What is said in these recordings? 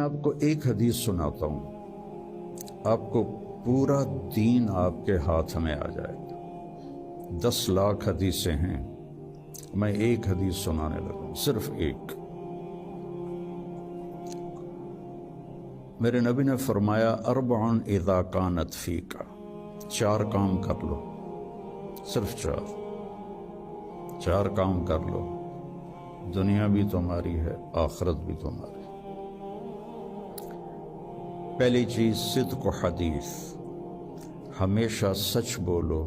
آپ کو ایک حدیث سناتا ہوں، آپ کو پورا دین آپ کے ہاتھ میں آ جائے گا۔ 10 لاکھ حدیثیں ہیں، میں ایک حدیث سنانے لگا، صرف ایک۔ میرے نبی نے فرمایا اربع اذا کانت فیک، 4 کام کر لو، صرف 4 کام کر لو، دنیا بھی تمہاری ہے، آخرت بھی تمہاری۔ پہلی چیز صدق و حدیث، ہمیشہ سچ بولو،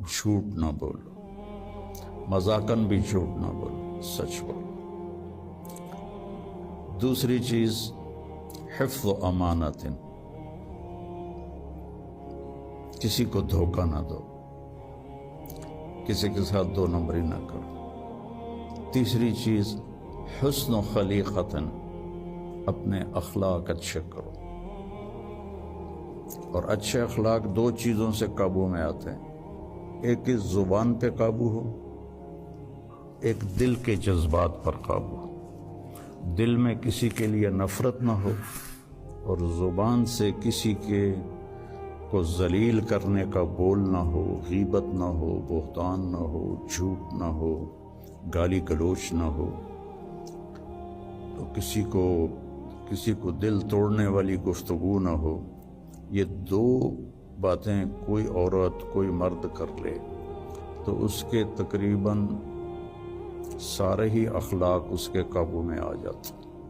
جھوٹ نہ بولو، مذاقاً بھی جھوٹ نہ بولو، سچ بولو۔ دوسری چیز حفظ و امانت، کسی کو دھوکہ نہ دو، کسی کے ساتھ 2 نمبری نہ کرو۔ تیسری چیز حسن و خلیقت، اپنے اخلاق اچھے کرو، اور اچھے اخلاق 2 چیزوں سے قابو میں آتے ہیں، ایک اس زبان پہ قابو ہو، ایک دل کے جذبات پر قابو ہو۔ دل میں کسی کے لیے نفرت نہ ہو، اور زبان سے کسی کے کو ذلیل کرنے کا بول نہ ہو، غیبت نہ ہو، بہتان نہ ہو، جھوٹ نہ ہو، گالی گلوچ نہ ہو، تو کسی کو دل توڑنے والی گفتگو نہ ہو۔ یہ 2 باتیں کوئی عورت کوئی مرد کر لے تو اس کے تقریباً سارے ہی اخلاق اس کے قابو میں آ جاتے ہیں۔